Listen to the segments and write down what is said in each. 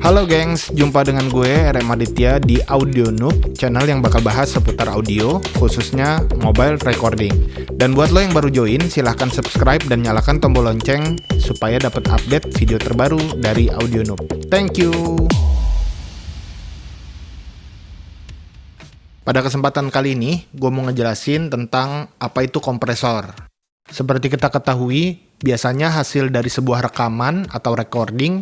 Halo gengs, jumpa dengan gue RM Aditya di Audio Noob, channel yang bakal bahas seputar audio, khususnya mobile recording. Dan buat lo yang baru join, silahkan subscribe dan nyalakan tombol lonceng supaya dapat update video terbaru dari Audio Noob. Thank you! Pada kesempatan kali ini, gue mau ngejelasin tentang apa itu kompresor. Seperti kita ketahui, biasanya hasil dari sebuah rekaman atau recording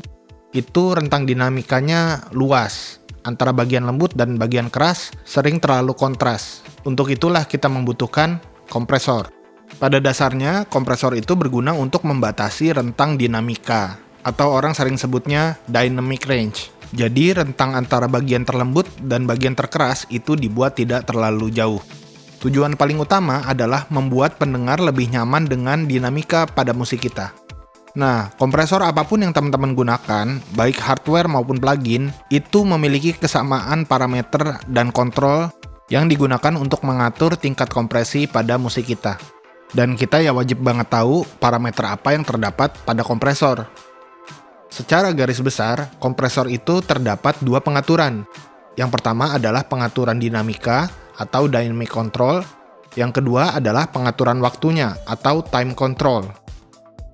itu rentang dinamikanya luas, antara bagian lembut dan bagian keras sering terlalu kontras. Untuk itulah kita membutuhkan kompresor. Pada dasarnya, kompresor itu berguna untuk membatasi rentang dinamika, atau orang sering sebutnya dynamic range. Jadi rentang antara bagian terlembut dan bagian terkeras itu dibuat tidak terlalu jauh. Tujuan paling utama adalah membuat pendengar lebih nyaman dengan dinamika pada musik kita. Nah, kompresor apapun yang teman-teman gunakan, baik hardware maupun plugin, itu memiliki kesamaan parameter dan kontrol yang digunakan untuk mengatur tingkat kompresi pada musik kita. Dan kita ya wajib banget tahu parameter apa yang terdapat pada kompresor. Secara garis besar, kompresor itu terdapat dua pengaturan. Yang pertama adalah pengaturan dinamika atau dynamic control. Yang kedua adalah pengaturan waktunya atau time control.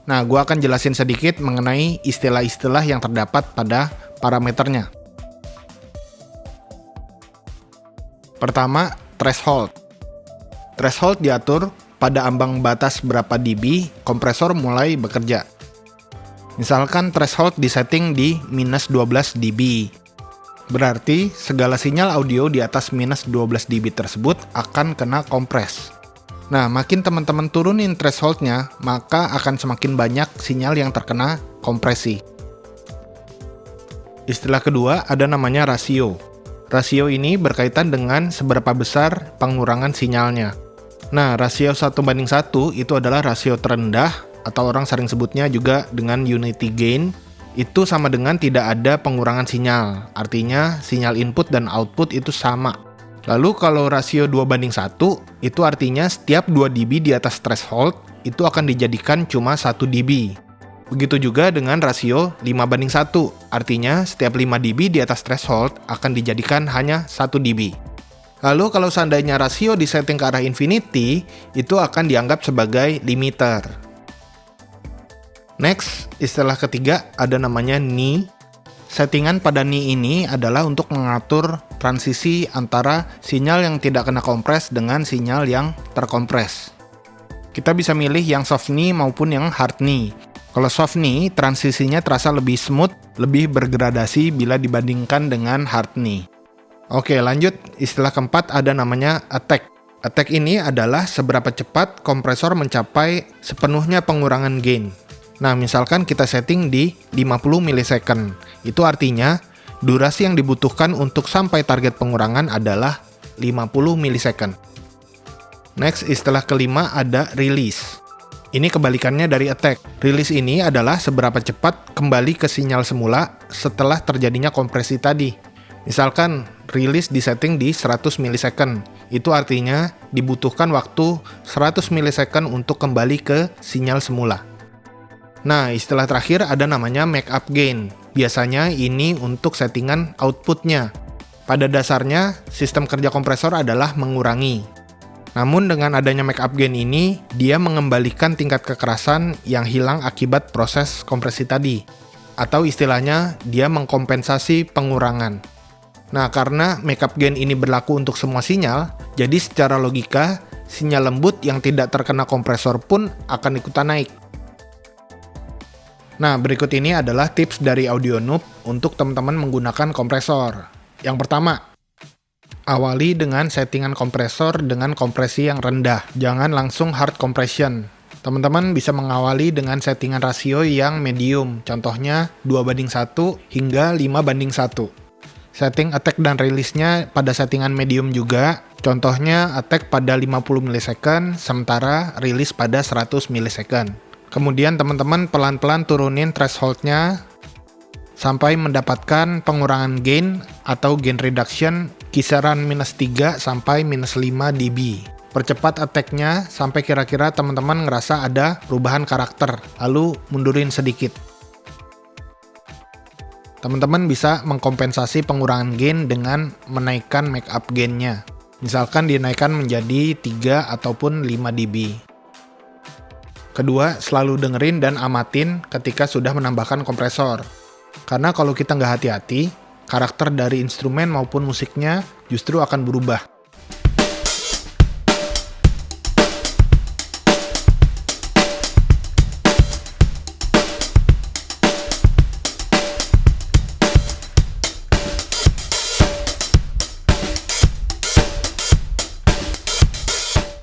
Nah, gue akan jelasin sedikit mengenai istilah-istilah yang terdapat pada parameternya. Pertama, threshold. Threshold diatur pada ambang batas berapa dB kompresor mulai bekerja. Misalkan threshold disetting di minus 12 dB. Berarti segala sinyal audio di atas minus 12 dB tersebut akan kena kompres. Nah, makin teman-teman turunin thresholdnya, maka akan semakin banyak sinyal yang terkena kompresi. Istilah kedua ada namanya rasio. Rasio ini berkaitan dengan seberapa besar pengurangan sinyalnya. Nah, rasio 1:1 itu adalah rasio terendah, atau orang sering sebutnya juga dengan unity gain. Itu sama dengan tidak ada pengurangan sinyal. Artinya, sinyal input dan output itu sama. Lalu kalau rasio 2:1, itu artinya setiap 2 dB di atas threshold, itu akan dijadikan cuma 1 dB. Begitu juga dengan rasio 5:1, artinya setiap 5 dB di atas threshold akan dijadikan hanya 1 dB. Lalu kalau seandainya rasio disetting ke arah infinity, itu akan dianggap sebagai limiter. Next, istilah ketiga ada namanya knee. Settingan pada knee ini adalah untuk mengatur transisi antara sinyal yang tidak kena kompres dengan sinyal yang terkompres. Kita bisa milih yang soft knee maupun yang hard knee. Kalau soft knee, transisinya terasa lebih smooth, lebih bergradasi bila dibandingkan dengan hard knee. Oke, lanjut. Istilah keempat ada namanya attack. Attack ini adalah seberapa cepat kompresor mencapai sepenuhnya pengurangan gain. Nah, misalkan kita setting di 50 milisecond. Itu artinya durasi yang dibutuhkan untuk sampai target pengurangan adalah 50 milisecond. Next, istilah kelima ada release. Ini kebalikannya dari attack. Release ini adalah seberapa cepat kembali ke sinyal semula setelah terjadinya kompresi tadi. Misalkan release disetting di 100 milisecond. Itu artinya dibutuhkan waktu 100 milisecond untuk kembali ke sinyal semula. Nah, istilah terakhir ada namanya make up gain. Biasanya ini untuk settingan outputnya. Pada dasarnya, sistem kerja kompresor adalah mengurangi. Namun dengan adanya make up gain ini, dia mengembalikan tingkat kekerasan yang hilang akibat proses kompresi tadi. Atau istilahnya, dia mengkompensasi pengurangan. Nah, karena make up gain ini berlaku untuk semua sinyal, jadi secara logika, sinyal lembut yang tidak terkena kompresor pun akan ikutan naik. Nah, berikut ini adalah tips dari Audio Noob untuk teman-teman menggunakan kompresor. Yang pertama, awali dengan settingan kompresor dengan kompresi yang rendah. Jangan langsung hard compression. Teman-teman bisa mengawali dengan settingan rasio yang medium, contohnya 2:1 hingga 5:1. Setting attack dan release-nya pada settingan medium juga, contohnya attack pada 50 milisecond, sementara release pada 100 milisecond. Kemudian teman-teman pelan-pelan turunin threshold-nya sampai mendapatkan pengurangan gain atau gain reduction kisaran -3 sampai -5 dB. Percepat attack-nya sampai kira-kira teman-teman ngerasa ada perubahan karakter, lalu mundurin sedikit. teman-teman bisa mengkompensasi pengurangan gain dengan menaikkan markup gain-nya. Misalkan dinaikkan menjadi 3 ataupun 5 dB. Kedua, selalu dengerin dan amatin ketika sudah menambahkan kompresor. Karena kalau kita nggak hati-hati, karakter dari instrumen maupun musiknya justru akan berubah.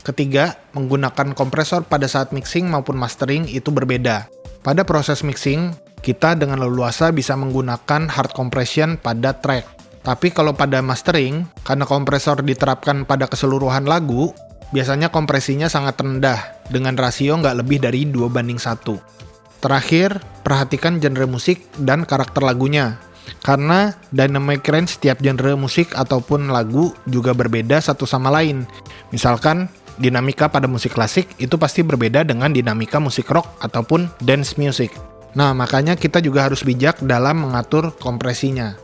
Ketiga, menggunakan kompresor pada saat mixing maupun mastering itu berbeda. Pada proses mixing, kita dengan leluasa bisa menggunakan hard compression pada track. Tapi kalau pada mastering, karena kompresor diterapkan pada keseluruhan lagu, biasanya kompresinya sangat rendah, dengan rasio nggak lebih dari 2:1. Terakhir, perhatikan genre musik dan karakter lagunya. Karena dynamic range setiap genre musik ataupun lagu juga berbeda satu sama lain. Misalkan, dinamika pada musik klasik itu pasti berbeda dengan dinamika musik rock ataupun dance music. Nah, makanya kita juga harus bijak dalam mengatur kompresinya.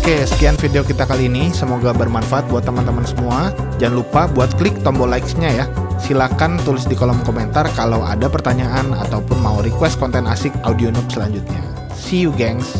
Oke, sekian video kita kali ini. Semoga bermanfaat buat teman-teman semua. Jangan lupa buat klik tombol likes-nya ya. Silakan tulis di kolom komentar kalau ada pertanyaan ataupun mau request konten asik audio noob selanjutnya. See you, gengs!